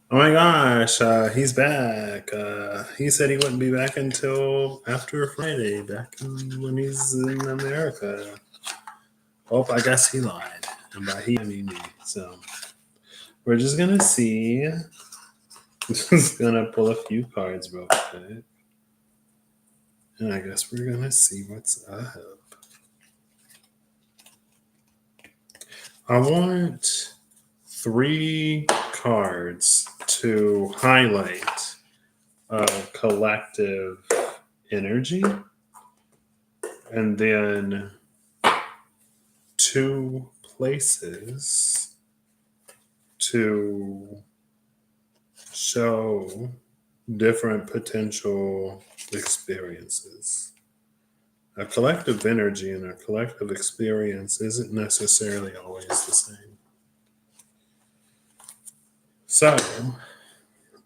Oh my gosh, he's back. He said he wouldn't be back until after Friday, back when he's in America. Oh, I guess he lied. And by he, I mean me. So we're just going to see. Just going to pull a few cards real quick. And I guess we're going to see what's up. I want 3 cards to highlight collective energy, and then 2 places to show different potential experiences. A collective energy and a collective experience isn't necessarily always the same. So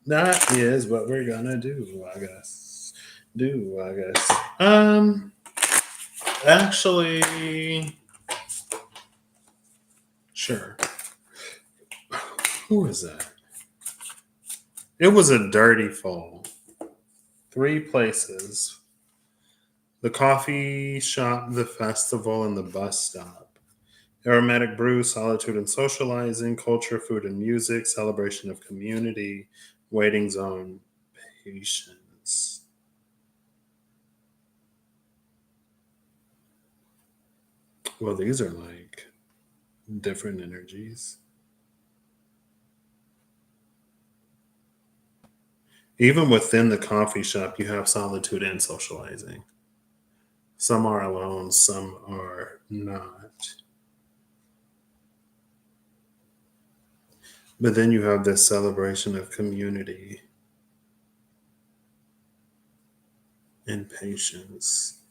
that is what we're gonna do, I guess. Actually, sure. Who is that? It was a dirty fall. 3 places: the coffee shop, the festival, and the bus stop. Aromatic brew, solitude and socializing, culture, food and music, celebration of community, waiting zone, patience. Well, these are like different energies. Even within the coffee shop, you have solitude and socializing. Some are alone, some are not. But then you have this celebration of community and patience.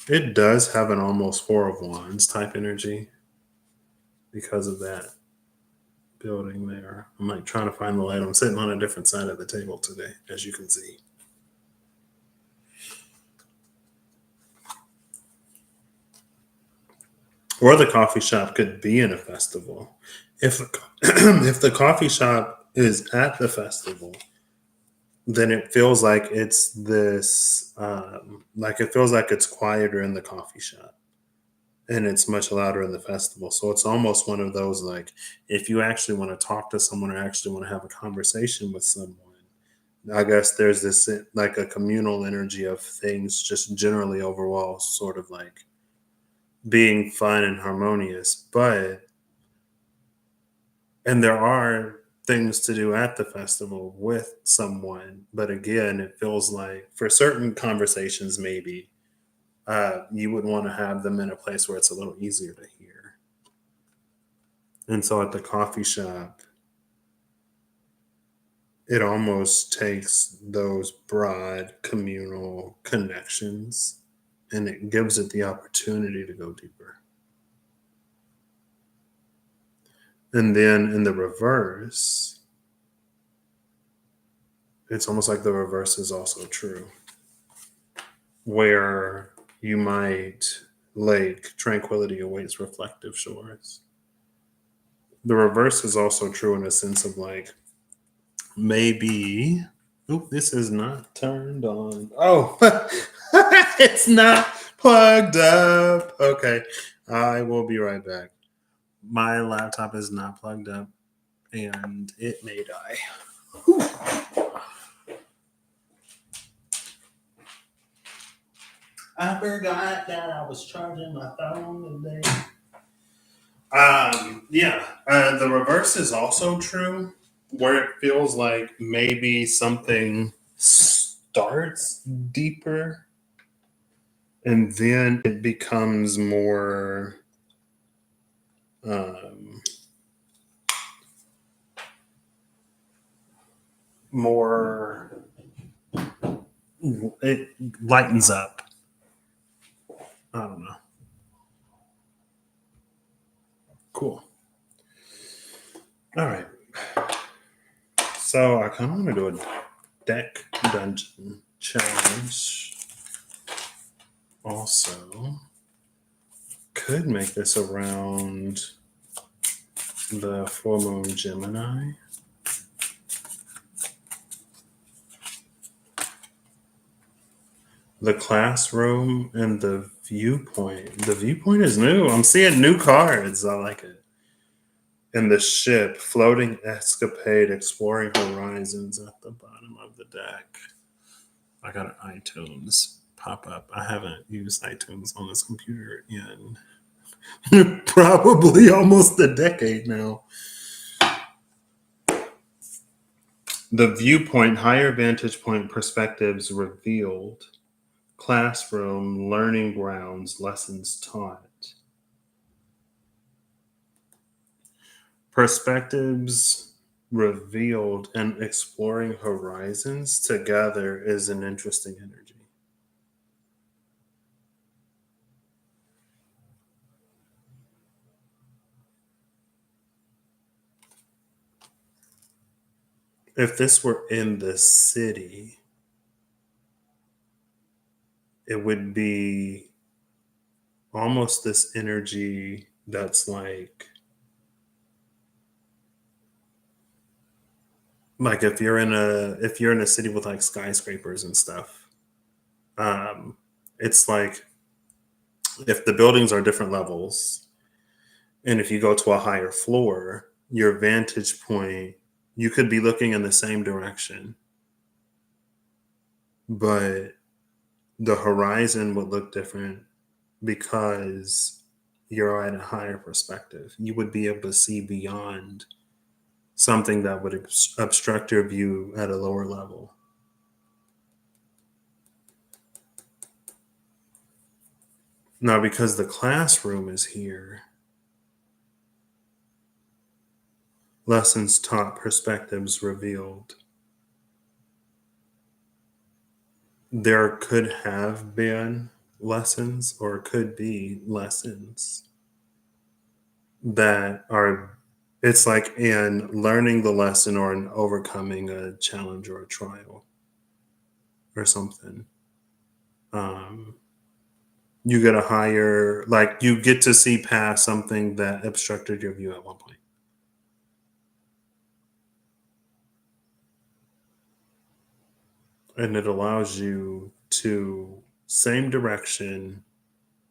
It does have an almost Four of Wands type energy because of that building there. I'm like trying to find the light. I'm sitting on a different side of the table today, as you can see. Or the coffee shop could be in a festival. If if the coffee shop is at the festival, then it feels like it's this, like it feels like it's quieter in the coffee shop and it's much louder in the festival. So it's almost one of those like if you actually want to talk to someone or actually want to have a conversation with someone, I guess there's this like a communal energy of things just generally overall sort of like being fun and harmonious. But and there are things to do at the festival with someone, but again, it feels like for certain conversations, maybe you would want to have them in a place where it's a little easier to hear. And so at the coffee shop, it almost takes those broad communal connections and it gives it the opportunity to go deeper. And then in the reverse, it's almost like the reverse is also true, where you might lake tranquility awaits reflective shores. The reverse is also true in a sense of like maybe. Oh, this is not turned on. Oh, it's not plugged up. Okay, I will be right back. My laptop is not plugged up and it may die. Whew. I forgot that I was charging my phone today. Yeah, the reverse is also true, where it feels like maybe something starts deeper and then it becomes um, more, it lightens up. I don't know. Cool. All right. So I kind of want to do a deck dungeon challenge. Also, could make this around the full moon Gemini. The classroom and the viewpoint. The viewpoint is new. I'm seeing new cards. I like it. And the ship, floating escapade, exploring horizons at the bottom of the deck. I got an iTunes pop up. I haven't used iTunes on this computer in probably almost a decade now. The viewpoint, higher vantage point perspectives revealed. Classroom, learning grounds, lessons taught. Perspectives revealed and exploring horizons together is an interesting energy. If this were in the city, it would be almost this energy that's like if you're in a city with like skyscrapers and stuff, um it's like if the buildings are different levels and if you go to a higher floor, your vantage point, you could be looking in the same direction, but the horizon would look different because you're at a higher perspective. You would be able to see beyond something that would obstruct your view at a lower level. Now, because the classroom is here, lessons taught, perspectives revealed. There could have been lessons or could be lessons that are, it's like in learning the lesson or in overcoming a challenge or a trial or something. Um, you get a higher, like you get to see past something that obstructed your view at one point. And it allows you to, same direction,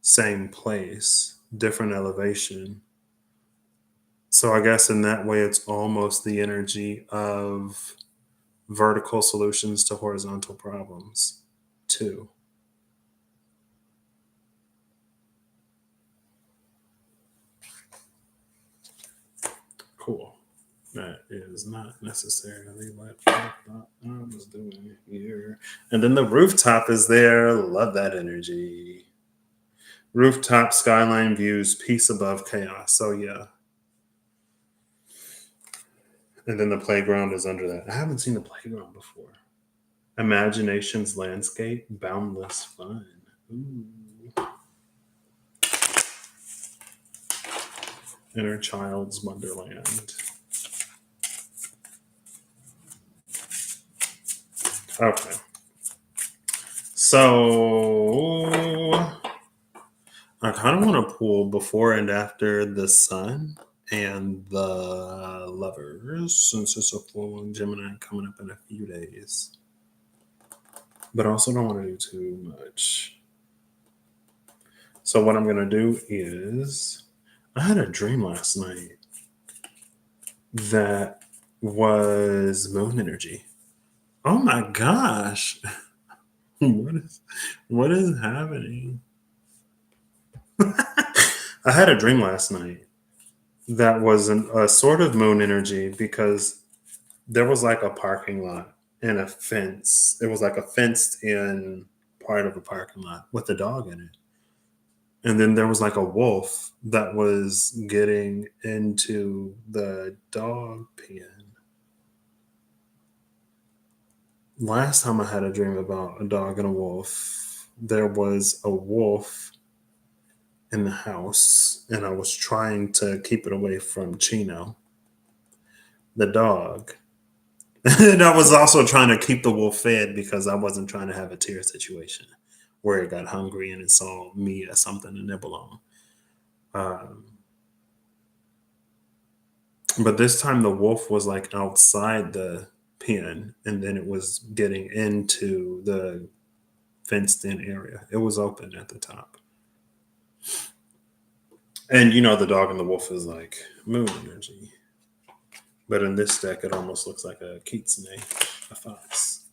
same place, different elevation. So I guess in that way, it's almost the energy of vertical solutions to horizontal problems, too. Cool. That is not necessarily what I thought I was doing here. And then the rooftop is there. Love that energy. Rooftop skyline views, peace above chaos. So, yeah. And then the playground is under that. I haven't seen the playground before. Imagination's landscape, boundless fun. Ooh. Inner child's wonderland. Okay. So I kind of want to pull before and after the sun and the lovers, since it's a full on Gemini coming up in a few days. But I also don't want to do too much. So what I'm gonna do is I had a dream last night that was moon energy. Oh my gosh. what is happening? I had a dream last night that was a sort of moon energy because there was like a parking lot and a fence. It was like a fenced in part of a parking lot with a dog in it. And then there was like a wolf that was getting into the dog pen. Last time I had a dream about a dog and a wolf, there was a wolf in the house, and I was trying to keep it away from Chino, the dog. And I was also trying to keep the wolf fed because I wasn't trying to have a tear situation where it got hungry and it saw me as something to nibble on. Um, But this time the wolf was like outside the pen, and then it was getting into the fenced in area. It was open at the top. And the dog and the wolf is like moon energy. But in this deck, it almost looks like a kitsune, a fox.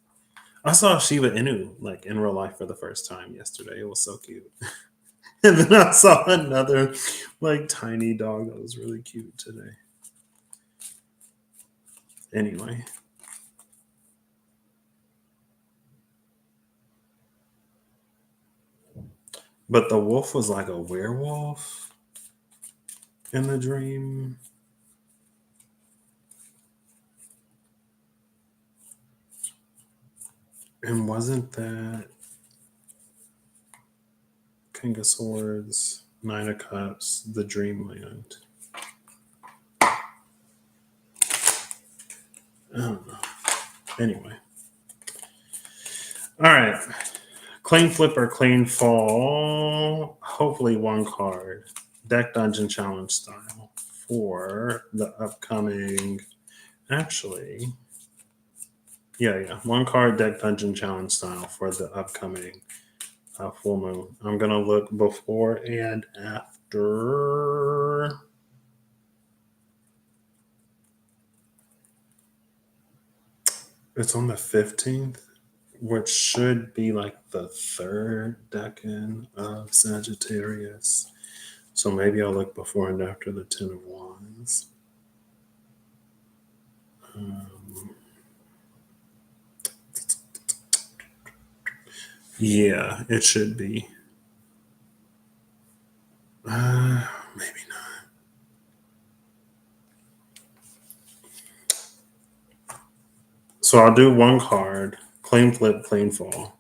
I saw Shiba Inu like in real life for the first time yesterday. It was so cute. And then I saw another like tiny dog that was really cute today. Anyway. But the wolf was like a werewolf in the dream. And wasn't that King of Swords, Nine of Cups, the Dreamland? I don't know. Anyway. All right. Clean flip or clean fall. Hopefully one card. Deck Dungeon Challenge style for the upcoming. Actually, yeah. One card Deck Dungeon Challenge style for the upcoming full moon. I'm going to look before and after. It's on the 15th, which should be like the third decan of Sagittarius. So maybe I'll look before and after the 10 of Wands. Yeah, it should be. Maybe not. So I'll do one card, clean flip, clean fall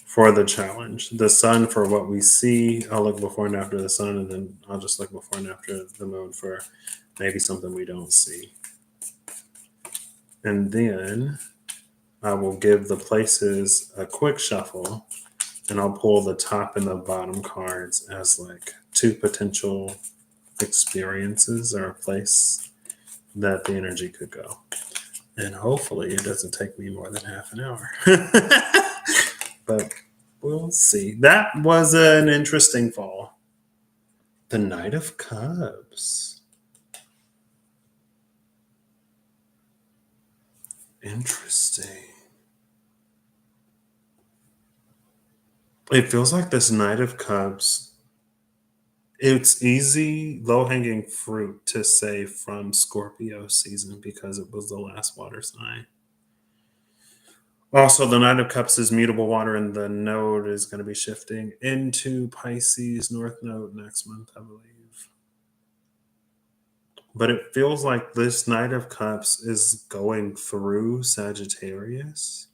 for the challenge. The sun for what we see. I'll look before and after the sun, and then I'll just look before and after the moon for maybe something we don't see. And then I will give the places a quick shuffle, and I'll pull the top and the bottom cards as like two potential experiences or a place that the energy could go. And hopefully it doesn't take me more than half an hour. But we'll see. That was an interesting fall. The Knight of Cups. Interesting. It feels like this Knight of Cups, it's easy, low-hanging fruit to say from Scorpio season because it was the last water sign. Also, the Knight of Cups is mutable water, and the node is going to be shifting into Pisces North Node next month, I believe. But it feels like this Knight of Cups is going through Sagittarius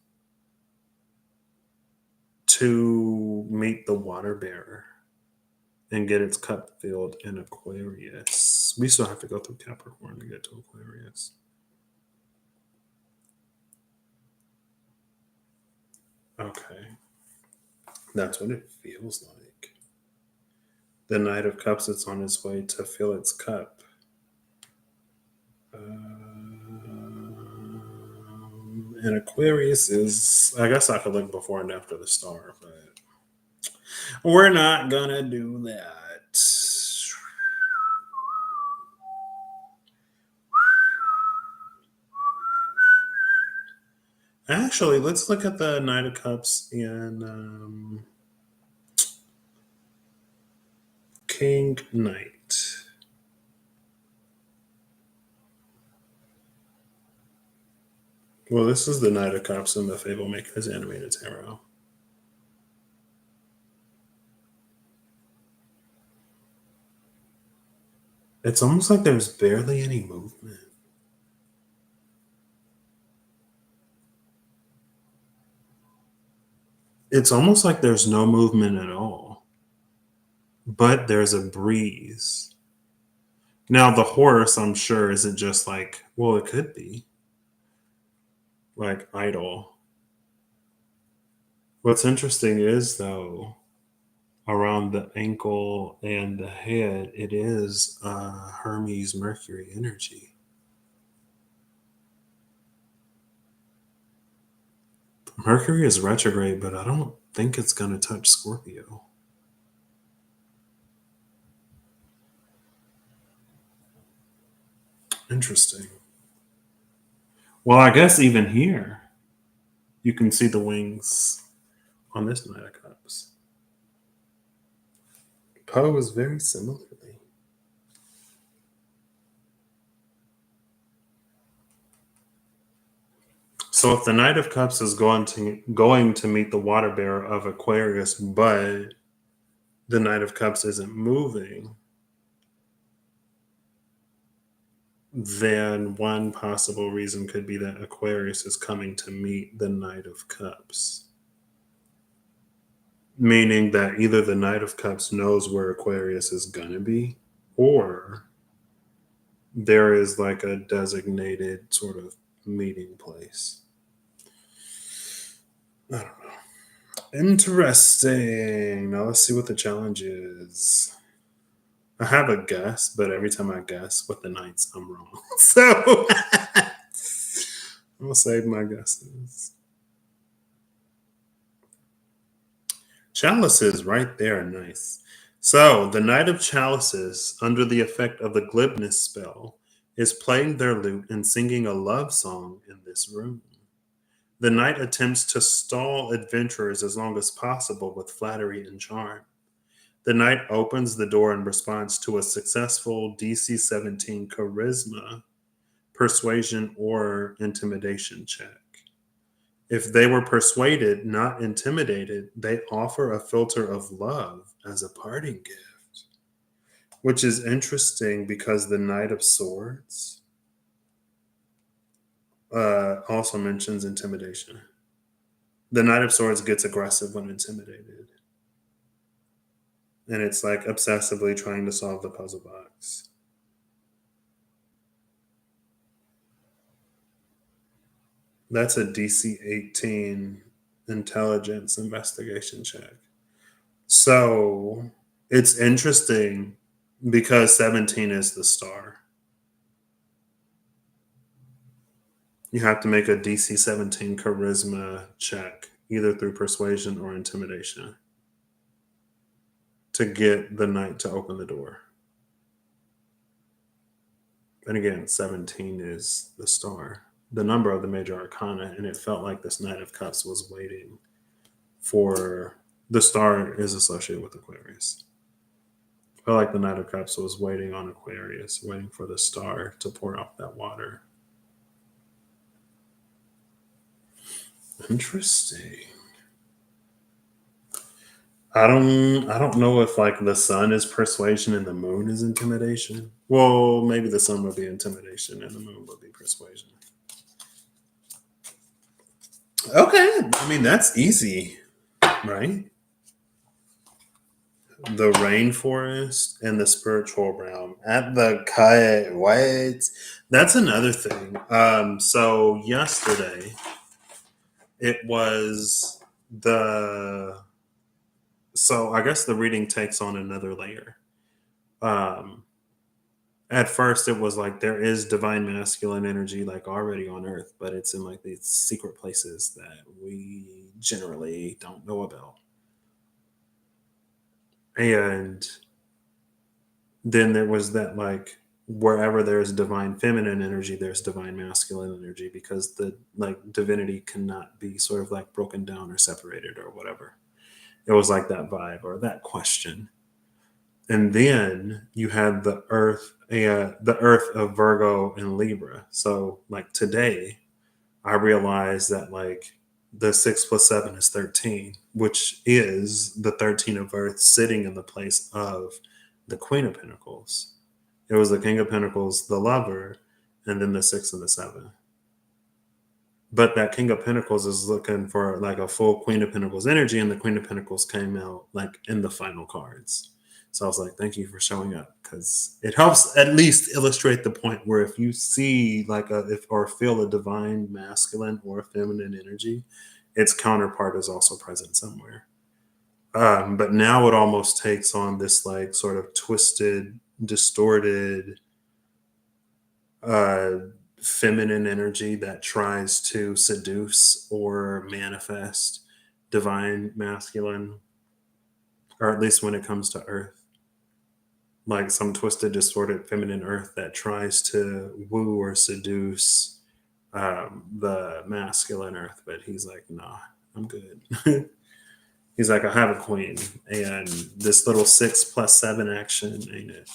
to meet the water bearer and get its cup filled in Aquarius. We still have to go through Capricorn to get to Aquarius. Okay. That's what it feels like. The Knight of Cups, it's on its way to fill its cup. And Aquarius is, I guess I could look before and after the star, but we're not gonna do that. Actually, let's look at the Knight of Cups in King Knight. Well, this is the Knight of Cups in the Fable Maker's animated tarot. It's almost like there's barely any movement. It's almost like there's no movement at all. But there's a breeze. Now, the horse, I'm sure, isn't just like, well, it could be like idle. What's interesting is, though, around the ankle and the head, it is Hermes Mercury energy. Mercury is retrograde, but I don't think it's going to touch Scorpio. Interesting. Well, I guess even here, you can see the wings on this Knight of Cups. Pose very similarly. So if the Knight of Cups is going to meet the water bearer of Aquarius, but the Knight of Cups isn't moving, then one possible reason could be that Aquarius is coming to meet the Knight of Cups. Meaning that either the Knight of Cups knows where Aquarius is going to be, or there is like a designated sort of meeting place. I don't know. Interesting. Now let's see what the challenge is. I have a guess, but every time I guess with the Knights, I'm wrong. So I'm going to save my guesses. Chalices right there. Nice. So the Knight of Chalices, under the effect of the glibness spell, is playing their lute and singing a love song in this room. The knight attempts to stall adventurers as long as possible with flattery and charm. The knight opens the door in response to a successful DC 17 charisma, persuasion, or intimidation check. If they were persuaded, not intimidated, they offer a filter of love as a parting gift, which is interesting because the Knight of Swords also mentions intimidation. The Knight of Swords gets aggressive when intimidated. And it's like obsessively trying to solve the puzzle box. That's a DC 18 intelligence investigation check. So it's interesting because 17 is the star. You have to make a DC 17 charisma check, either through persuasion or intimidation, to get the knight to open the door. And again, 17 is the star, the number of the major arcana, and it felt like this Knight of Cups was waiting for the star is associated with Aquarius. I felt like the Knight of Cups was waiting on Aquarius, waiting for the star to pour out that water. Interesting. I don't know if like the sun is persuasion and the moon is intimidation. Well, maybe the sun would be intimidation and the moon would be persuasion. Okay, I mean that's easy, right? The rainforest and the spiritual realm at the cut. What? That's another thing. So yesterday it was the so I guess the reading takes on another layer. Um, at first it was like there is divine masculine energy like already on earth, but it's in like these secret places that we generally don't know about. And then there was that like wherever there's divine feminine energy, there's divine masculine energy because the like divinity cannot be sort of like broken down or separated or whatever. It was like that vibe or that question. And then you had the earth of Virgo and Libra. So like today, I realized that like the 6 + 7 is 13, which is the 13 of Earth sitting in the place of the Queen of Pentacles. It was the King of Pentacles, the lover, and then the 6 and the 7. But that King of Pentacles is looking for like a full Queen of Pentacles energy, and the Queen of Pentacles came out like in the final cards. So I was like, thank you for showing up because it helps at least illustrate the point where if you see like or feel a divine masculine or feminine energy, its counterpart is also present somewhere. But now it almost takes on this like sort of twisted, distorted, uh, feminine energy that tries to seduce or manifest divine masculine, or at least when it comes to Earth. Like some twisted, distorted feminine Earth that tries to woo or seduce the masculine Earth, but he's like, nah, I'm good. He's like, I have a queen, and this little 6+7 action ain't it.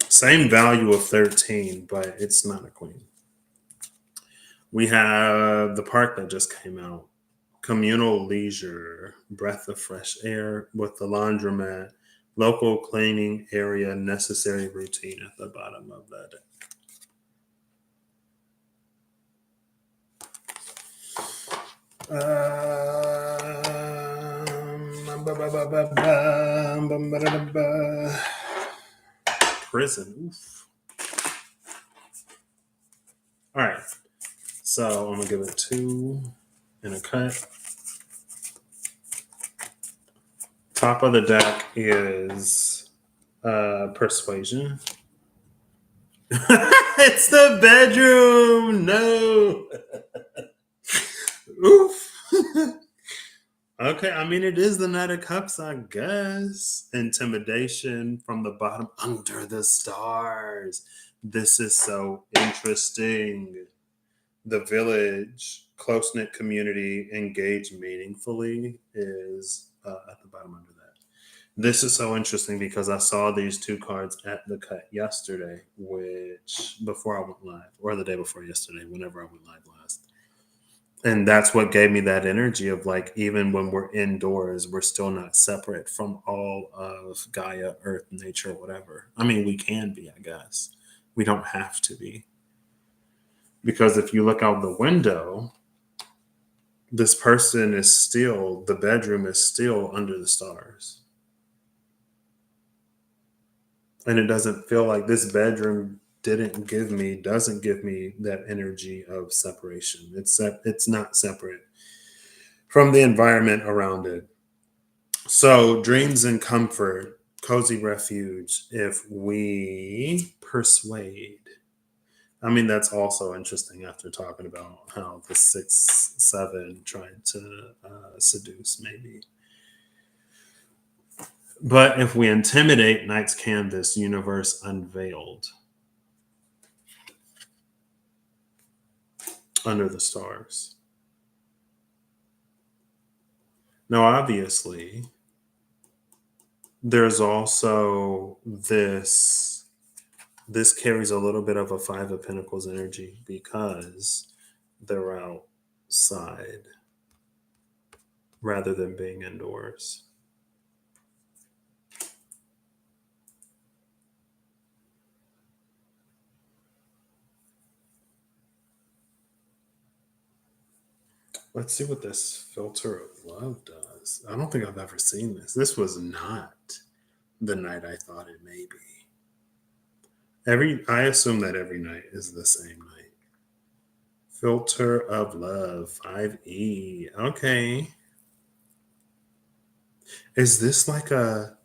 Same value of 13, but it's not a queen. We have the park that just came out. Communal leisure, breath of fresh air with the laundromat, local cleaning area, necessary routine at the bottom of that. Prison. Oof. All right. So I'm gonna give it 2 and a cut. Top of the deck is persuasion. It's the bedroom. No. Oof. Okay, I mean it is the Knight of Cups, I guess. Intimidation from the bottom under the stars. This is so interesting. The village, close knit community, engaged meaningfully is at the bottom under that. This is so interesting because I saw these 2 cards at the cut yesterday, which before I went live, or the day before yesterday, whenever I went live last. And that's what gave me that energy of like, even when we're indoors, we're still not separate from all of Gaia, Earth, nature, whatever. I mean, we can be, I guess. We don't have to be. Because if you look out the window, this person is still, the bedroom is still under the stars. And it doesn't feel like this bedroom doesn't give me that energy of separation. It's not separate from the environment around it. So dreams and comfort, cozy refuge, if we persuade. I mean, that's also interesting after talking about how the 6-7 tried to seduce, maybe. But if we intimidate, night's canvas, universe unveiled, under the stars. Now, obviously, there's also this carries a little bit of a 5 of Pentacles energy because they're outside rather than being indoors. Let's see what this filter of love does. I don't think I've ever seen this. This was not the night I thought it may be. I assume that every night is the same night. Filter of love, 5E. Okay. Is this like the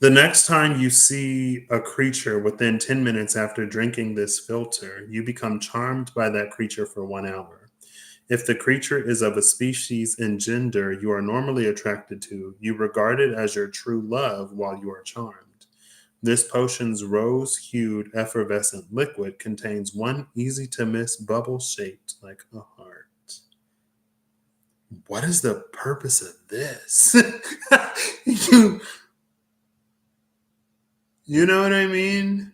next time you see a creature within 10 minutes after drinking this filter, you become charmed by that creature for 1 hour. If the creature is of a species and gender you are normally attracted to, you regard it as your true love while you are charmed. This potion's rose-hued effervescent liquid contains one easy-to-miss bubble shaped like a heart. What is the purpose of this? You know what I mean?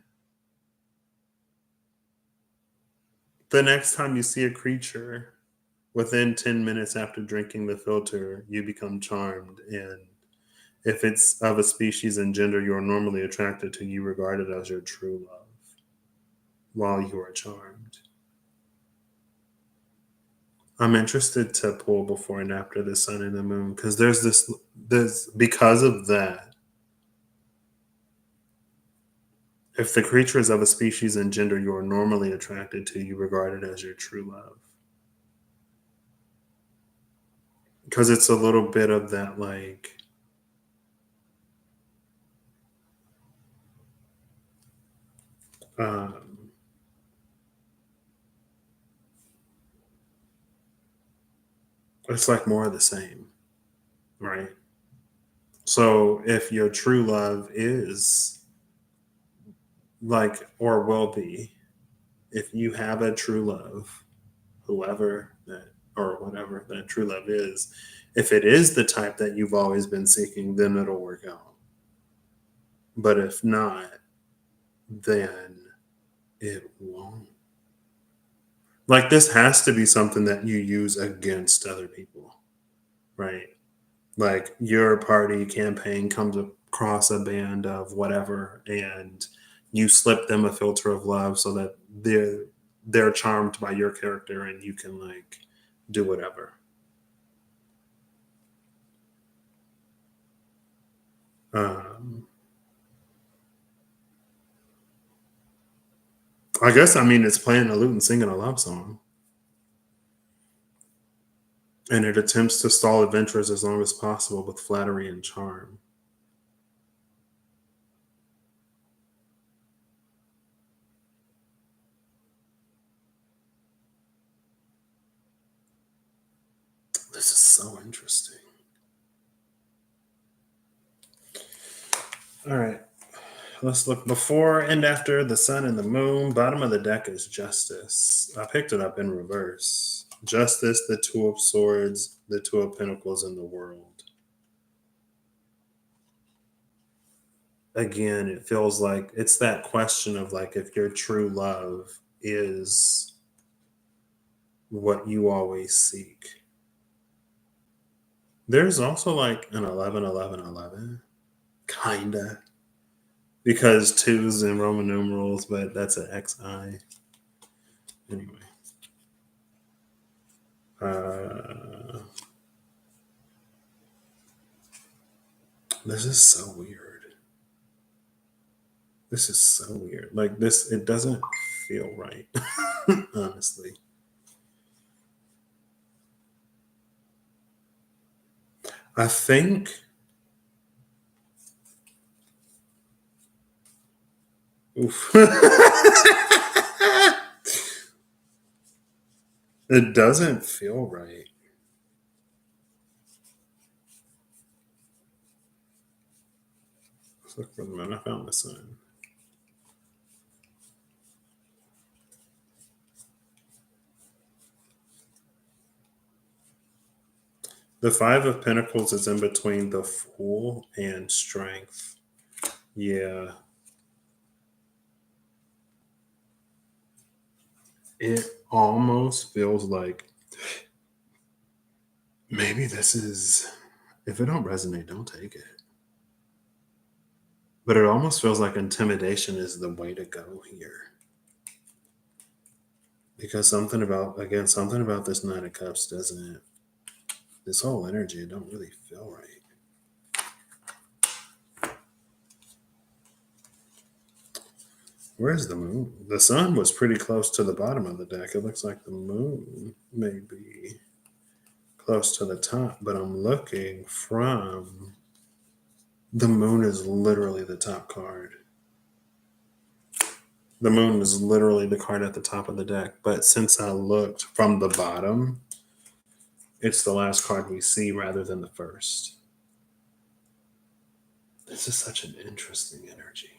The next time you see a creature, within 10 minutes after drinking the filter, you become charmed. And if it's of a species and gender you are normally attracted to, you regard it as your true love while you are charmed. I'm interested to pull before and after the sun and the moon because there's because of that. If the creature is of a species and gender you are normally attracted to, you regard it as your true love. because it's a little bit of that, like, um, it's like more of the same, right? So if your true love is like, or will be, if you have a true love, whoever that or whatever that true love is, if it is the type that you've always been seeking, then it'll work out. But if not, then it won't. Like, this has to be something that you use against other people, right? Like, your party campaign comes across a band of whatever, and you slip them a filter of love so that they're charmed by your character, and you can, like, do whatever. Um, I guess, I mean, it's playing a lute and singing a love song, and it attempts to stall adventurers as long as possible with flattery and charm. This is so interesting. All right. Let's look before and after the sun and the moon. Bottom of the deck is justice. I picked it up in reverse. Justice, the two of swords, the two of pentacles in the world. Again, it feels like it's that question of, like, if your true love is what you always seek. There's also like an 11, 11, 11, kinda, because two's in Roman numerals, but that's an XI. Anyway. Uh, this is so weird. This is so weird. Like, this, it doesn't feel right, honestly. I think, oof. It doesn't feel right. Let's look for the moon. I found the sun. The Five of Pentacles is in between the Fool and Strength. Yeah. It almost feels like maybe this is, if it don't resonate, don't take it. But it almost feels like intimidation is the way to go here. Because something about, again, something about this Nine of Cups doesn't, this whole energy, it don't really feel right. Where's the moon? The sun was pretty close to the bottom of the deck. It looks like the moon may be close to the top, but I'm looking from, the moon is literally the top card. The moon is literally the card at the top of the deck. But since I looked from the bottom, it's the last card we see rather than the first. This is such an interesting energy.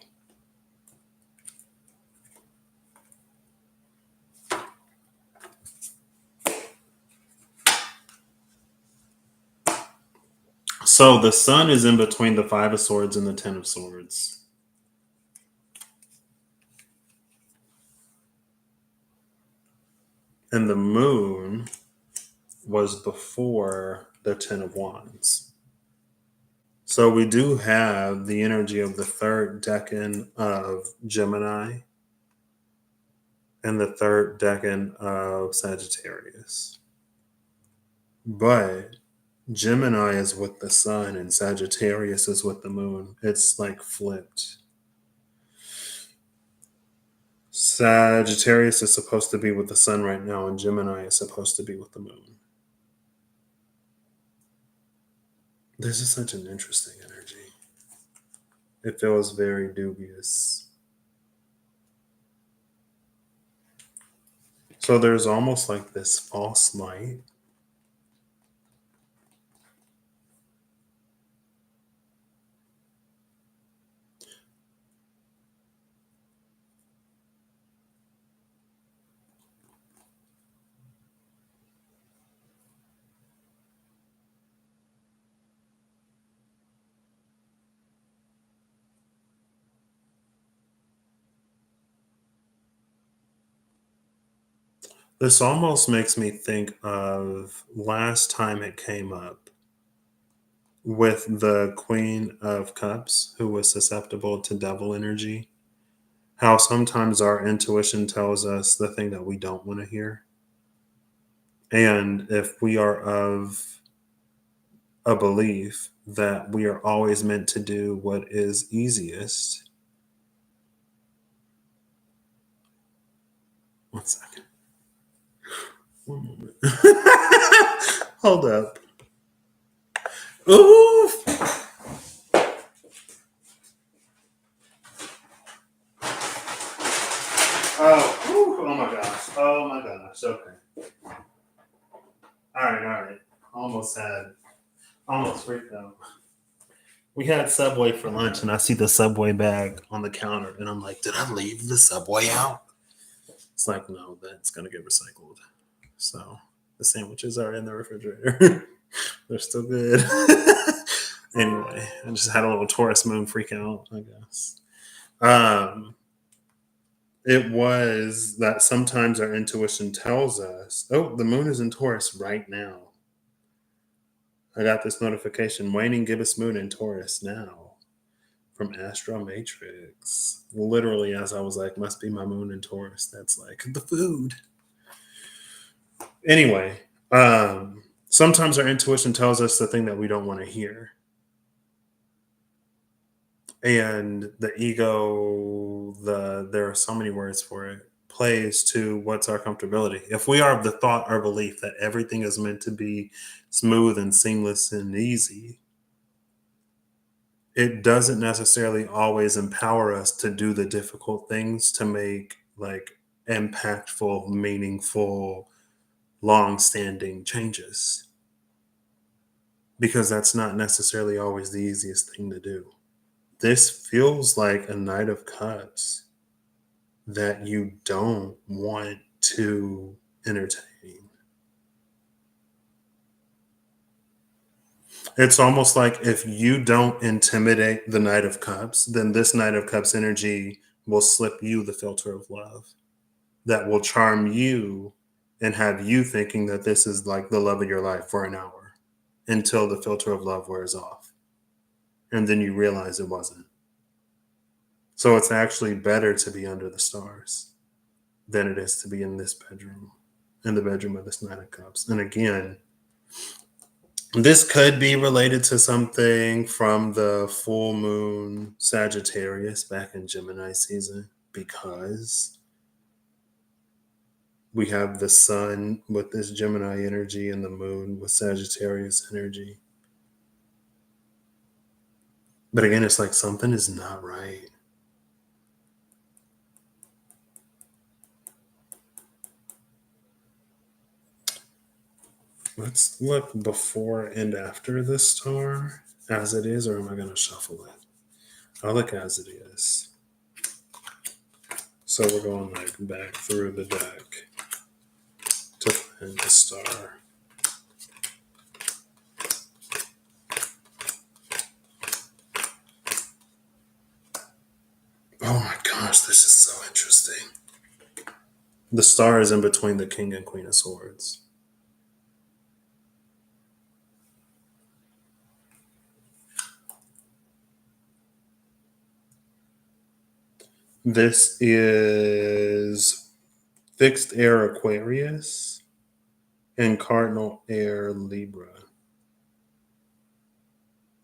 So the sun is in between the Five of Swords and the Ten of Swords. And the moon was before the Ten of Wands. So we do have the energy of the third decan of Gemini and the third decan of Sagittarius. But Gemini is with the sun and Sagittarius is with the moon. It's like flipped. Sagittarius is supposed to be with the sun right now, and Gemini is supposed to be with the moon. This is such an interesting energy. It feels very dubious. So there's almost like this false light. This almost makes me think of last time it came up with the Queen of Cups, who was susceptible to devil energy. How sometimes our intuition tells us the thing that we don't want to hear. And if we are of a belief that we are always meant to do what is easiest. One second. One moment. Hold up. Ooh. Oh my gosh. Oh my gosh. Okay. All right. Almost freaked out. We had Subway for lunch, and I see the Subway bag on the counter, and I'm like, did I leave the Subway out? It's like, no, that's going to get recycled. So the sandwiches are in the refrigerator. They're still good. Anyway, I just had a little Taurus moon freak out, I guess. Um, it was that sometimes our intuition tells us, oh, the moon is in Taurus right now. I got this notification, waning gibbous moon in Taurus now from Astro Matrix. Literally, as I was like, must be my moon in Taurus. That's like the food. Anyway, sometimes our intuition tells us the thing that we don't want to hear. And the ego, there are so many words for it, plays to what's our comfortability. If we are of the thought or belief that everything is meant to be smooth and seamless and easy, it doesn't necessarily always empower us to do the difficult things to make like impactful, meaningful, long-standing changes, because that's not necessarily always the easiest thing to do. This feels like a Knight of Cups that you don't want to entertain. It's almost like if you don't intimidate the Knight of Cups, then this Knight of Cups energy will slip you the filter of love that will charm you and have you thinking that this is like the love of your life for an hour until the filter of love wears off. And then you realize it wasn't. So it's actually better to be under the stars than it is to be in this bedroom, in the bedroom of this Nine of Cups. And again, this could be related to something from the full moon Sagittarius back in Gemini season, because we have the sun with this Gemini energy and the moon with Sagittarius energy. But again, it's like something is not right. Let's look before and after the star as it is, or am I going to shuffle it? I'll look as it is. So we're going like back through the deck to find the star. Oh my gosh, this is so interesting. The star is in between the King and Queen of Swords. This is fixed air Aquarius and cardinal air Libra.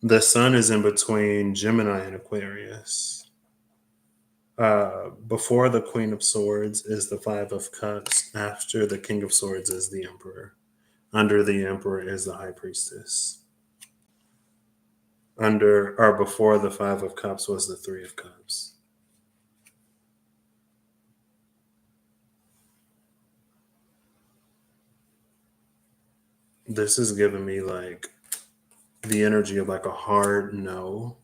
The sun is in between Gemini and Aquarius. Before the Queen of Swords is the Five of Cups. After the King of Swords is the Emperor. Under the Emperor is the High Priestess. under or before the Five of Cups was the Three of Cups. This is giving me like the energy of like a hard no,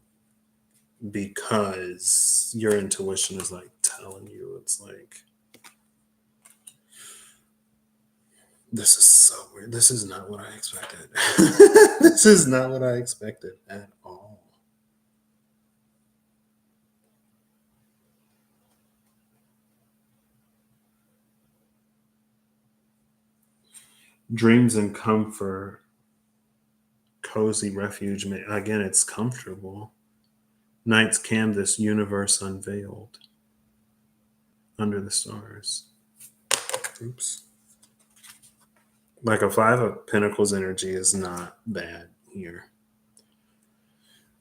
because your intuition is like telling you, it's like, this is so weird. This is not what I expected. This is not what I expected at all. Dreams and comfort, cozy refuge. Again, it's comfortable. Night's canvas, universe unveiled under the stars. Oops. Like a Five of Pentacles energy is not bad here.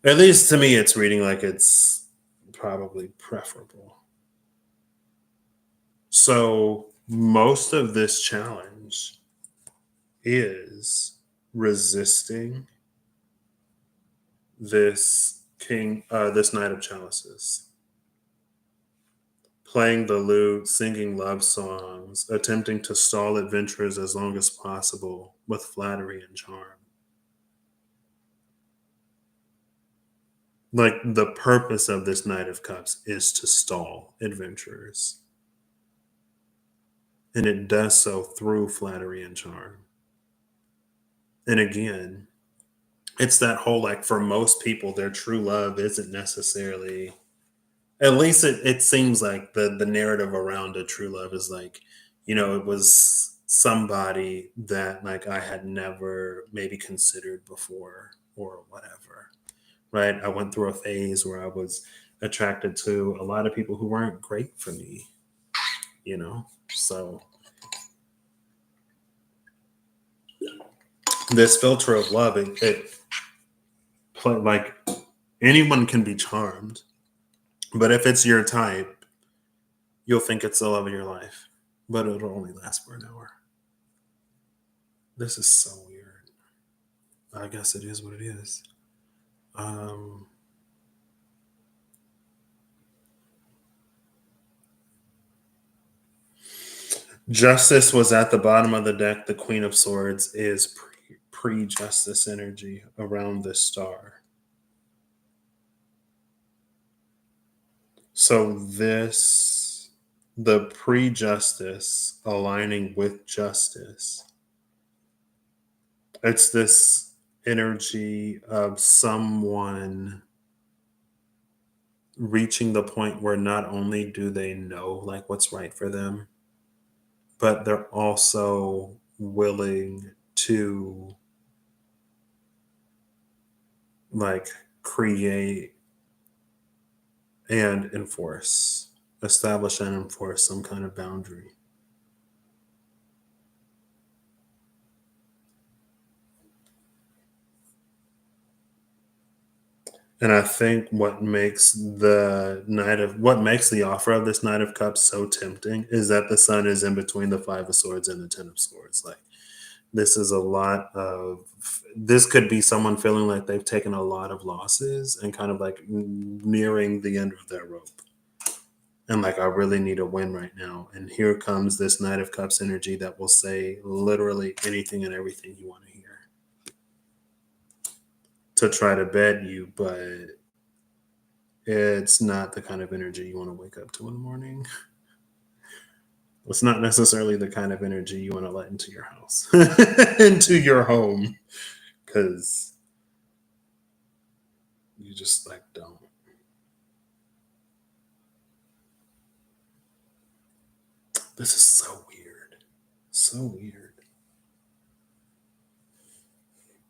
At least to me, it's reading like it's probably preferable. So most of this challenge is resisting this this Knight of Chalices, playing the lute, singing love songs, attempting to stall adventures as long as possible with flattery and charm. Like the purpose of this Knight of Cups is to stall adventurers. And it does so through flattery and charm. And again, it's that whole like for most people, their true love isn't necessarily, at least it seems like the narrative around a true love is like, it was somebody that like I had never maybe considered before or whatever. Right. I went through a phase where I was attracted to a lot of people who weren't great for me, So this filter of love, like anyone can be charmed, but if it's your type, you'll think it's the love of your life, but it'll only last for an hour. This is so weird. I guess it is what it is. Justice was at the bottom of the deck. The Queen of Swords is pre-justice energy around this star. So the pre-justice aligning with justice, it's this energy of someone reaching the point where not only do they know like what's right for them, but they're also willing to like create and establish and enforce some kind of boundary. And I think what makes the offer of this Knight of Cups so tempting is that the Sun is in between the Five of Swords and the Ten of Swords. Like this could be someone feeling like they've taken a lot of losses and kind of like nearing the end of their rope. And like, I really need a win right now. And here comes this Knight of Cups energy that will say literally anything and everything you want to hear to try to bed you, but it's not the kind of energy you want to wake up to in the morning. It's not necessarily the kind of energy you want to let into your house, into your home, because you just like don't. This is so weird. So weird.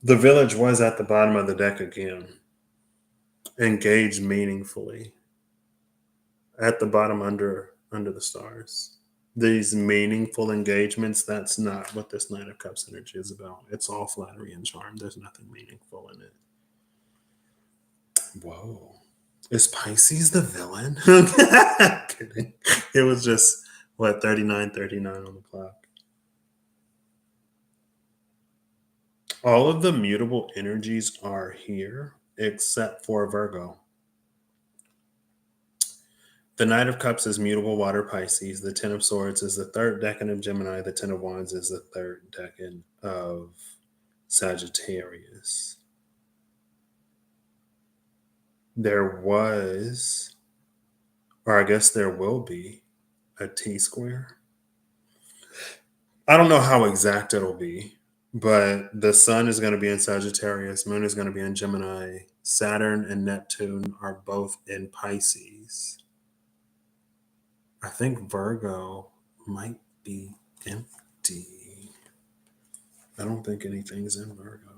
The Village was at the bottom of the deck again. Engage meaningfully. At the bottom under the stars. These meaningful engagements, that's not what this Knight of Cups energy is about. It's all flattery and charm. There's nothing meaningful in it. Whoa. Is Pisces the villain? Kidding. It was just, 39:39 on the clock. All of the mutable energies are here, except for Virgo. The Knight of Cups is mutable water Pisces. The Ten of Swords is the third decan of Gemini. The Ten of Wands is the third decan of Sagittarius. There was, or I guess there will be, a T square. I don't know how exact it'll be, but the sun is going to be in Sagittarius, moon is going to be in Gemini, Saturn and Neptune are both in Pisces. I think Virgo might be empty. I don't think anything's in Virgo.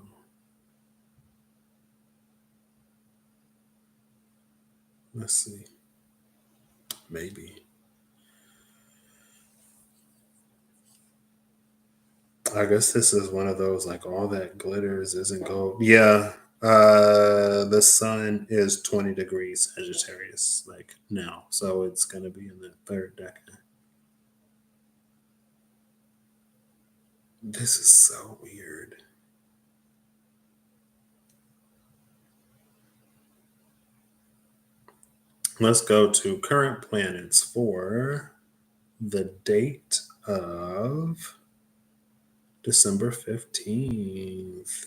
Let's see. Maybe. I guess this is one of those like all that glitters isn't gold. Yeah. The sun is 20 degrees Sagittarius like now. So it's gonna be in the third decan. This is so weird. Let's go to current planets for the date of December 15th.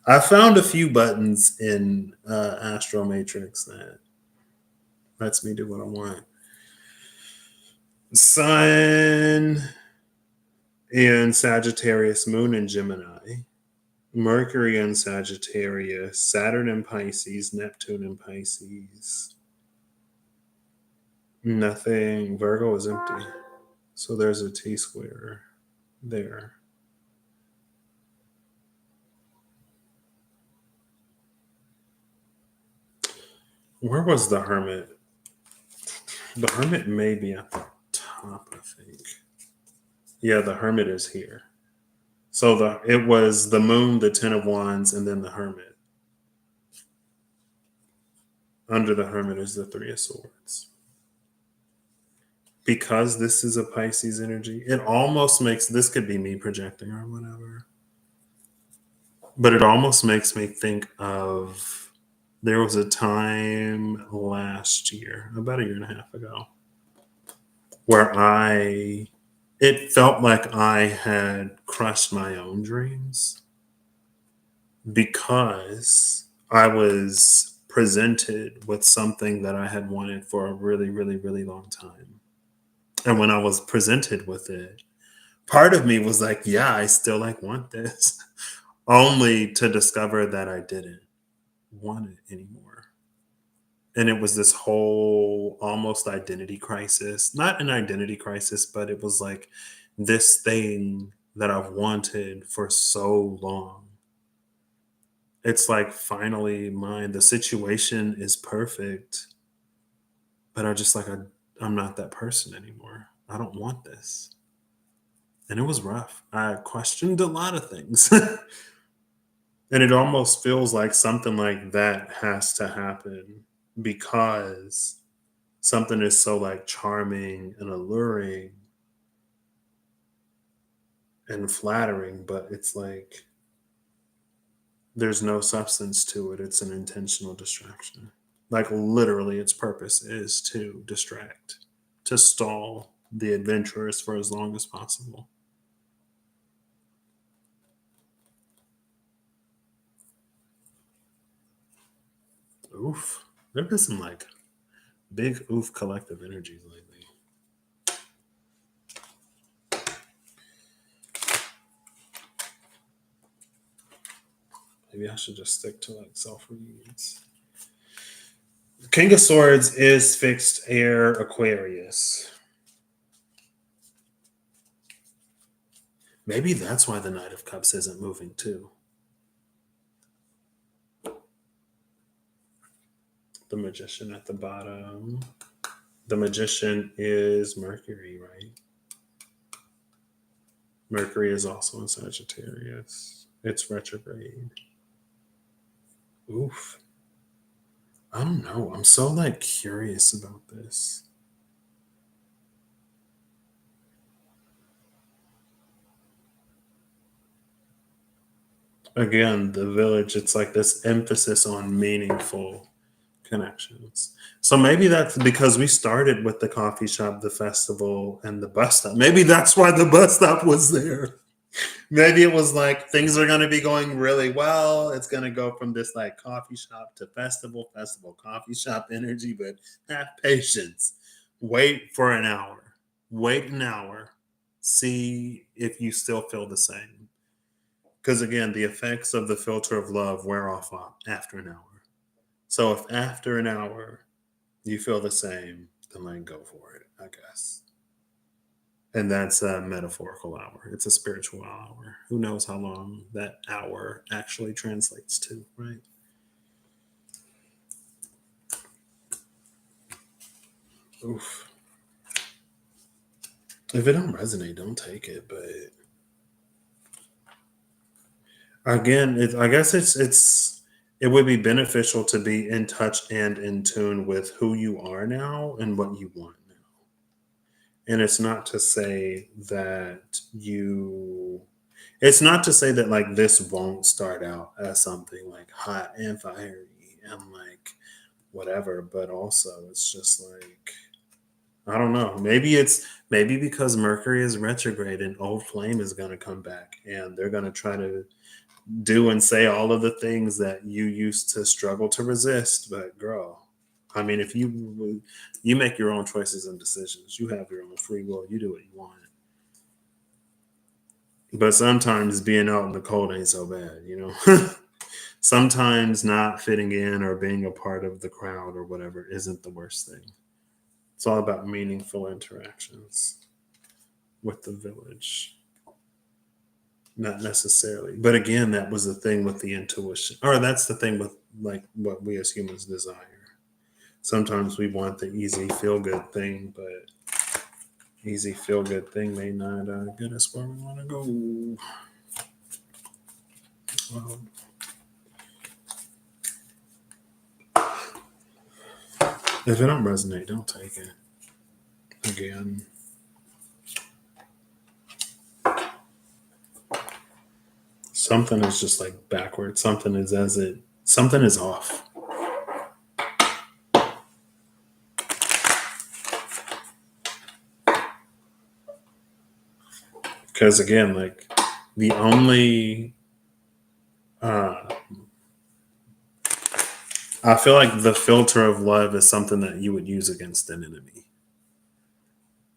I found a few buttons in Astro Matrix that lets me do what I want. Sun in Sagittarius, moon in Gemini, Mercury in Sagittarius, Saturn in Pisces, Neptune in Pisces. Nothing. Virgo is empty. So there's a T square there. Where was the Hermit? The Hermit may be at the top, I think. Yeah, the Hermit is here. So it was the Moon, the Ten of Wands, and then the Hermit. Under the Hermit is the Three of Swords. Because this is a Pisces energy, it almost makes, this could be me projecting or whatever, but it almost makes me think of, there was a time last year, about a year and a half ago, where it felt like I had crushed my own dreams because I was presented with something that I had wanted for a really, really, really long time. And when I was presented with it, part of me was like, yeah, I still like want this, only to discover that I didn't want it anymore. And it was this whole almost identity crisis, not an identity crisis, but it was like this thing that I've wanted for so long. It's like finally mine. The situation is perfect, but I'm not that person anymore. I don't want this. And it was rough. I questioned a lot of things. And it almost feels like something like that has to happen because something is so like charming and alluring and flattering, but it's like there's no substance to it. It's an intentional distraction. Like literally, its purpose is to distract, to stall the adventurers for as long as possible. Oof. There have been some like big oof collective energies lately. Maybe I should just stick to like self reads. King of Swords is fixed air Aquarius. Maybe that's why the Knight of Cups isn't moving too. The Magician at the bottom. The Magician is Mercury, right? Mercury is also in Sagittarius. It's retrograde. Oof. I don't know. I'm so like curious about this. Again, the village, it's like this emphasis on meaningful connections. So maybe that's because we started with the coffee shop, the festival, and the bus stop. Maybe that's why the bus stop was there. Maybe it was like things are going to be going really well. It's going to go from this like coffee shop to festival, festival, coffee shop energy, but have patience. Wait for an hour. Wait an hour. See if you still feel the same. Because again, the effects of the filter of love wear off after an hour. So if after an hour you feel the same, then like go for it, I guess. And that's a metaphorical hour. It's a spiritual hour. Who knows how long that hour actually translates to, right? Oof. If it don't resonate, don't take it. But again, I guess it would be beneficial to be in touch and in tune with who you are now and what you want now. And it's not to say that it's not to say that like this won't start out as something like hot and fiery and like whatever, but also it's just like I don't know. Maybe because Mercury is retrograde and old flame is going to come back and they're going to try to do and say all of the things that you used to struggle to resist. But girl, I mean, if you make your own choices and decisions, you have your own free will. You do what you want. But sometimes being out in the cold ain't so bad, you know. Sometimes not fitting in or being a part of the crowd or whatever isn't the worst thing. It's all about meaningful interactions with the village. Not necessarily. But again, that was the thing with the intuition. Or that's the thing with like what we as humans desire. Sometimes we want the easy feel good thing, but easy feel good thing may not get us where we want to go. Well, if it don't resonate, don't take it. Again, something is just like backwards. Something is off. Because again, like the only uh I feel like the filter of love is something that you would use against an enemy.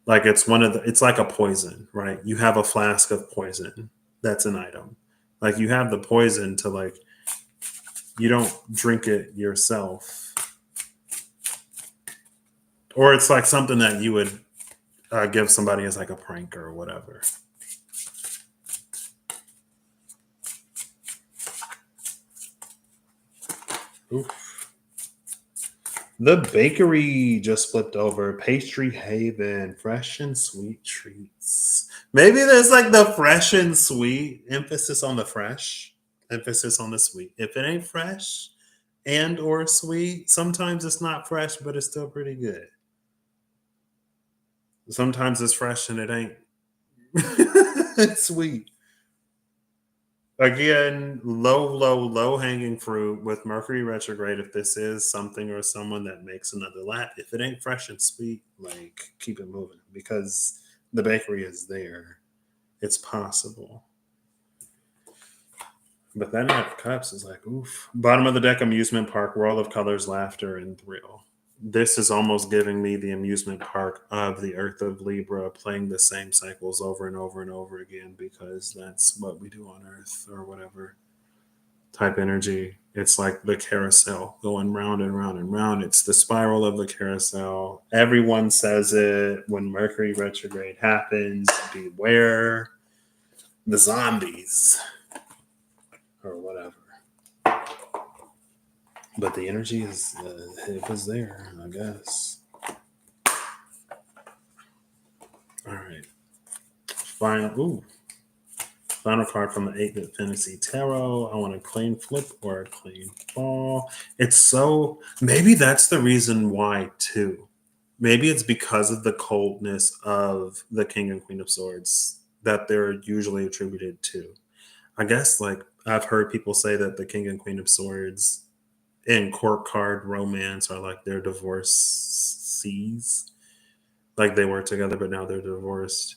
Like it's like a poison, right? You have a flask of poison. That's an item. Like you have the poison to like you don't drink it yourself. Or it's like something that you would give somebody as like a prank or whatever. Oof. The bakery just flipped over. Pastry Haven, fresh and sweet treats. Maybe there's like the fresh and sweet emphasis on the fresh, emphasis on the sweet. If it ain't fresh and or sweet, sometimes it's not fresh, but it's still pretty good. Sometimes it's fresh and it ain't. It's sweet. Again, low hanging fruit with Mercury retrograde. If this is something or someone that makes another lap, if it ain't fresh and sweet, like keep it moving because the bakery is there. It's possible. But that Knight of Cups is like, oof. Bottom of the deck, amusement park, world of colors, laughter, and thrill. This is almost giving me the amusement park of the Earth of Libra, playing the same cycles over and over and over again because that's what we do on Earth or whatever type energy. It's like the carousel going round and round and round. It's the spiral of the carousel. Everyone says it when Mercury retrograde happens. Beware the zombies or whatever. But the energy is it was there, I guess. All right. Final card from the 8-bit fantasy tarot. I want a clean flip or a clean fall. It's so maybe that's the reason why too. Maybe it's because of the coldness of the King and Queen of Swords that they're usually attributed to. I guess like I've heard people say that the King and Queen of Swords in court card romance are like their divorcees. Like they were together, but now they're divorced.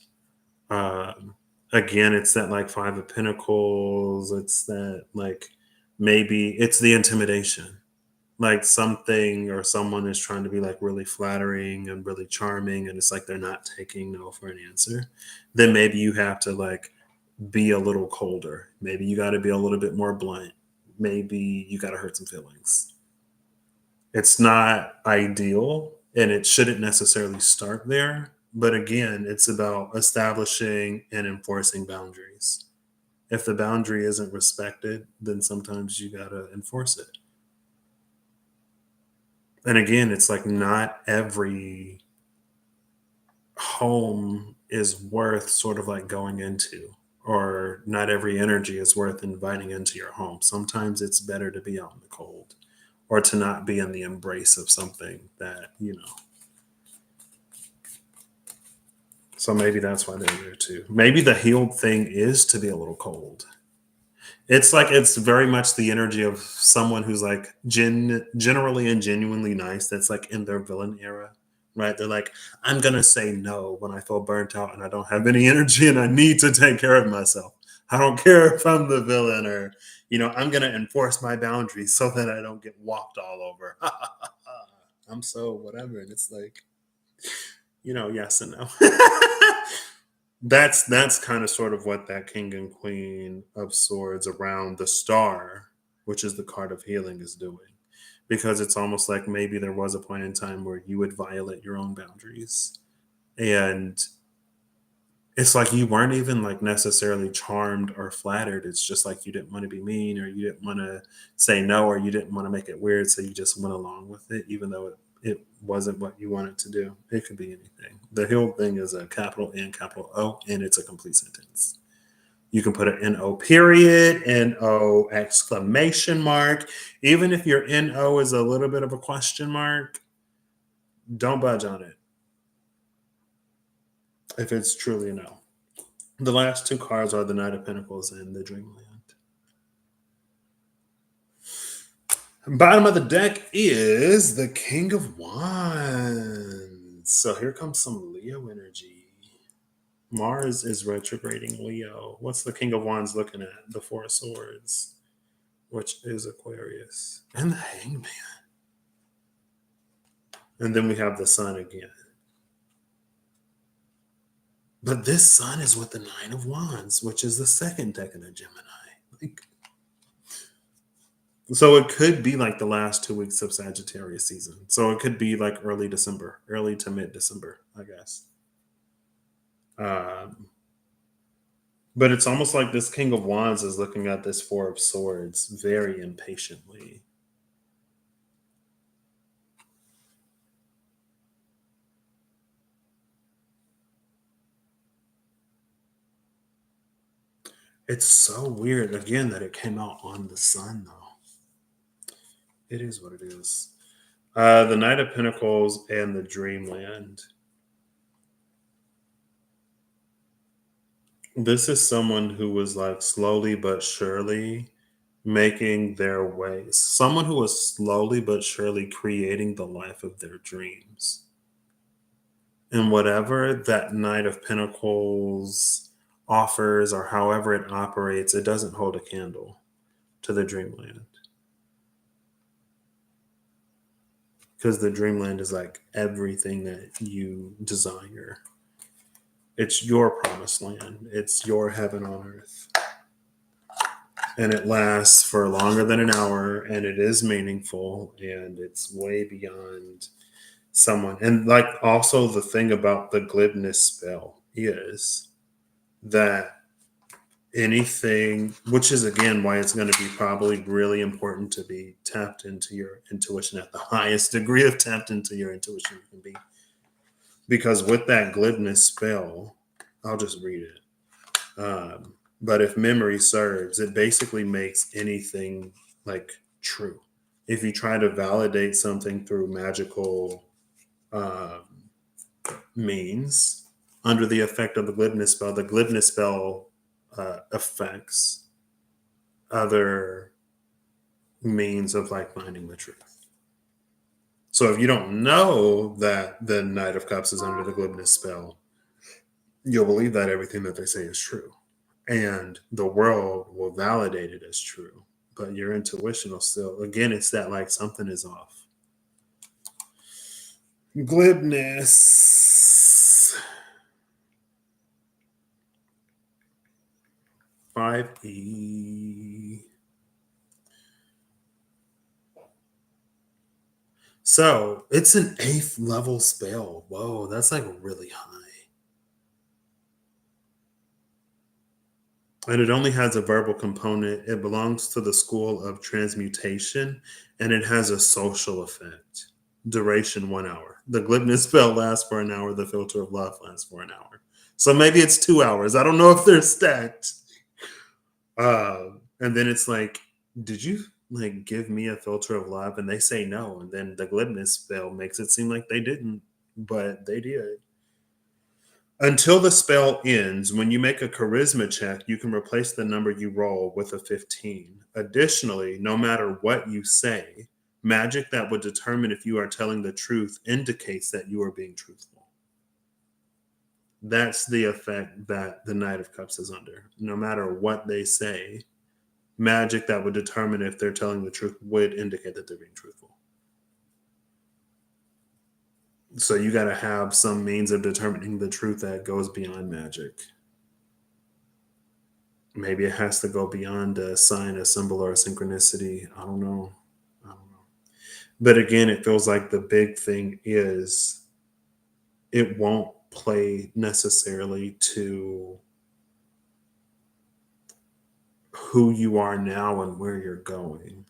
Um, Again, it's that like Five of Pentacles. It's that like maybe it's the intimidation. Like something or someone is trying to be like really flattering and really charming, and it's like they're not taking no for an answer. Then maybe you have to like be a little colder. Maybe you got to be a little bit more blunt. Maybe you got to hurt some feelings. It's not ideal and it shouldn't necessarily start there. But again, it's about establishing and enforcing boundaries. If the boundary isn't respected, then sometimes you got to enforce it. And again, it's like not every home is worth sort of like going into, or not every energy is worth inviting into your home. Sometimes it's better to be out in the cold or to not be in the embrace of something that, you know. So maybe that's why they're there too. Maybe the healed thing is to be a little cold. It's like it's very much the energy of someone who's like generally and genuinely nice. That's like in their villain era, right? They're like, I'm gonna say no when I feel burnt out and I don't have any energy and I need to take care of myself. I don't care if I'm the villain or, I'm gonna enforce my boundaries so that I don't get walked all over. I'm so whatever, and it's like, yes and no. That's kind of sort of what that King and Queen of Swords around the star, which is the card of healing, is doing. Because it's almost like maybe there was a point in time where you would violate your own boundaries. And it's like you weren't even like necessarily charmed or flattered. It's just like you didn't want to be mean or you didn't want to say no or you didn't want to make it weird. So you just went along with it, even though it wasn't what you wanted to do. It could be anything. The healed thing is a capital N, capital O, and it's a complete sentence. You can put an N-O period, N-O exclamation mark. Even if your N-O is a little bit of a question mark, don't budge on it if it's truly a no. The last two cards are the Knight of Pentacles and the Dreamland. Bottom of the deck is the King of Wands. So here comes some Leo energy. Mars is retrograding Leo. What's the King of Wands looking at? The Four of Swords, which is Aquarius. And the Hangman. And then we have the Sun again. But this Sun is with the Nine of Wands, which is the second deck of the Gemini. Like, so it could be like the last 2 weeks of Sagittarius season. So it could be like early December, early to mid December, I guess. Um, but it's almost like this King of Wands is looking at this Four of Swords very impatiently. It's so weird, again, that it came out on the Sun, though. It is what it is. The Knight of Pentacles and the Dreamland. This is someone who was like slowly but surely making their way. Someone who was slowly but surely creating the life of their dreams. And whatever that Knight of Pentacles offers or however it operates, it doesn't hold a candle to the Dreamland. Because the Dreamland is like everything that you desire. It's your promised land. It's your heaven on earth. And it lasts for longer than an hour and it is meaningful and it's way beyond someone. And like also the thing about the glibness spell is that anything, which is again why it's going to be probably really important to be tapped into your intuition at the highest degree of tapped into your intuition you can be. Because with that glibness spell, I'll just read it. But if memory serves, it basically makes anything like true. If you try to validate something through magical um, means under the effect of the glibness spell affects other means of like finding the truth. So if you don't know that the Knight of Cups is under the glibness spell, you'll believe that everything that they say is true. And the world will validate it as true. But your intuition will still, again, it's that like something is off. Glibness. 5E. So it's an 8th level spell. Whoa, that's like really high. And it only has a verbal component. It belongs to the school of transmutation, and it has a social effect. Duration 1 hour. The glibness spell lasts for an hour. The filter of love lasts for an hour. So maybe it's 2 hours. I don't know if they're stacked. And then it's like, did you like give me a filter of love? And they say no. And then the glibness spell makes it seem like they didn't, but they did. Until the spell ends, when you make a charisma check, you can replace the number you roll with a 15. Additionally, no matter what you say, magic that would determine if you are telling the truth indicates that you are being truthful. That's the effect that the Knight of Cups is under. No matter what they say, magic that would determine if they're telling the truth would indicate that they're being truthful. So you got to have some means of determining the truth that goes beyond magic. Maybe it has to go beyond a sign, a symbol, or a synchronicity. I don't know. But again, it feels like the big thing is it won't play necessarily to who you are now and where you're going.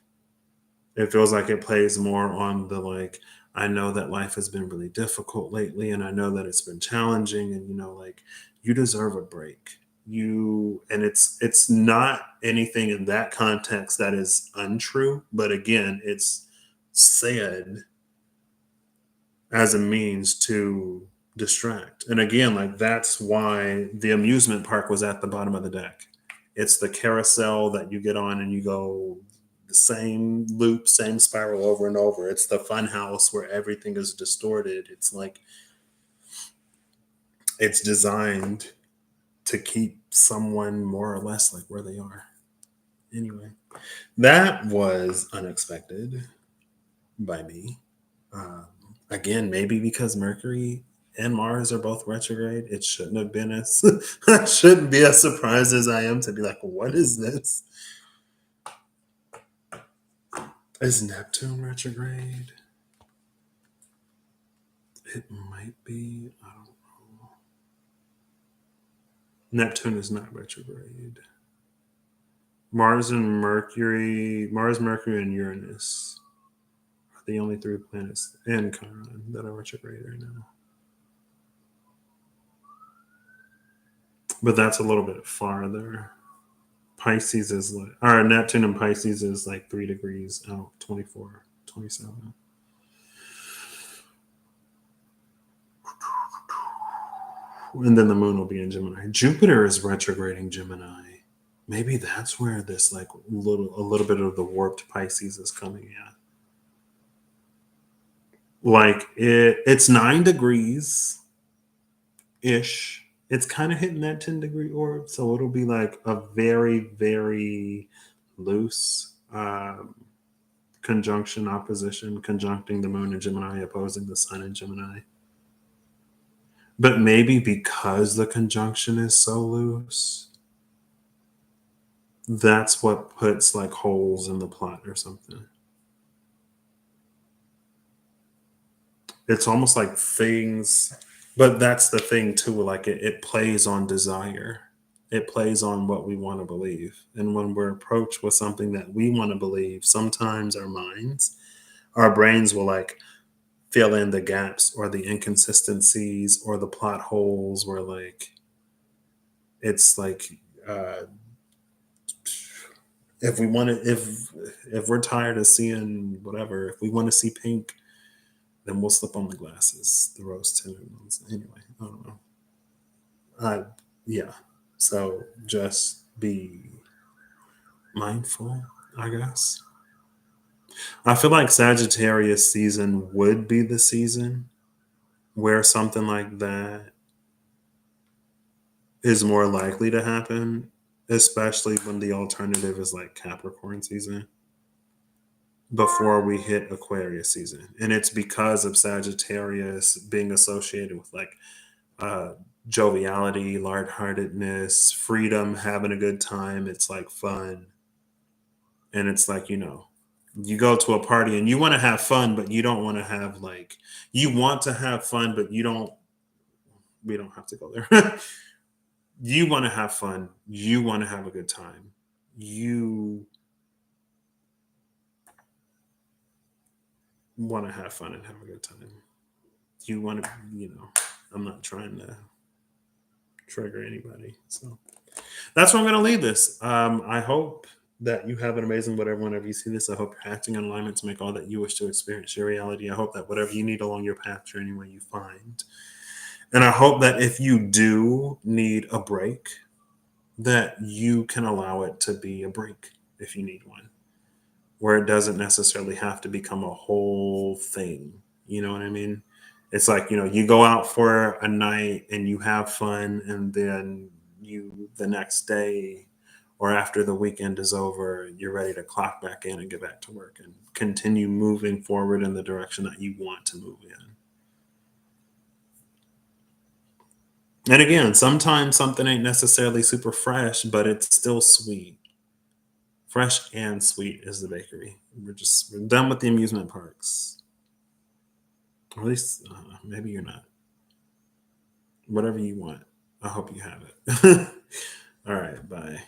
It feels like it plays more on the like, I know that life has been really difficult lately, and I know that it's been challenging, and like you deserve a break. And it's not anything in that context that is untrue, but again, it's said as a means to distract. And again, like that's why the amusement park was at the bottom of the deck. It's the carousel that you get on and you go the same loop, same spiral over and over. It's the fun house where everything is distorted. It's like it's designed to keep someone more or less like where they are. Anyway, that was unexpected by me. Again, maybe because Mercury and Mars are both retrograde, it shouldn't have been as shouldn't be as surprised as I am to be like, what is this? Is Neptune retrograde? It might be. I don't know. Neptune is not retrograde. Mars, Mercury, and Uranus are the only 3 planets, and Chiron, that are retrograde right now. But that's a little bit farther. Pisces is like, or Neptune and Pisces is like 3 degrees out, 24, 27. And then the moon will be in Gemini. Jupiter is retrograding Gemini. Maybe that's where this like a little bit of the warped Pisces is coming at. Like it's 9 degrees ish. It's kind of hitting that 10-degree orb, so it'll be like a very, very loose conjunction, opposition, conjuncting the moon in Gemini, opposing the sun in Gemini. But maybe because the conjunction is so loose, that's what puts like holes in the plot or something. It's almost like things, but that's the thing too. Like it plays on desire. It plays on what we want to believe. And when we're approached with something that we want to believe, sometimes our brains will like fill in the gaps or the inconsistencies or the plot holes where like it's like if we want to if we're tired of seeing whatever, if we want to see pink, then we'll slip on the glasses, the rose tinted ones. Anyway, I don't know. Yeah. So just be mindful, I guess. I feel like Sagittarius season would be the season where something like that is more likely to happen, especially when the alternative is like Capricorn season before we hit Aquarius season. And it's because of Sagittarius being associated with like uh, joviality, lightheartedness, freedom, having a good time. It's like fun. And it's like, you go to a party and you want to have fun, but you don't want to have like, you want to have fun, but we don't have to go there. You want to have fun. You want to have a good time. You want to have fun and have a good time. You want to, I'm not trying to trigger anybody. So that's where I'm going to leave this. I hope that you have an amazing whenever you see this. I hope you're acting in alignment to make all that you wish to experience your reality. I hope that whatever you need along your path, journey, where you find. And I hope that if you do need a break, that you can allow it to be a break if you need one, where it doesn't necessarily have to become a whole thing. You know what I mean? It's like, you go out for a night and you have fun, and then the next day or after the weekend is over, you're ready to clock back in and get back to work and continue moving forward in the direction that you want to move in. And again, sometimes something ain't necessarily super fresh, but it's still sweet. Fresh and sweet is the bakery. We're done with the amusement parks. Or at least maybe you're not. Whatever you want. I hope you have it. All right, bye.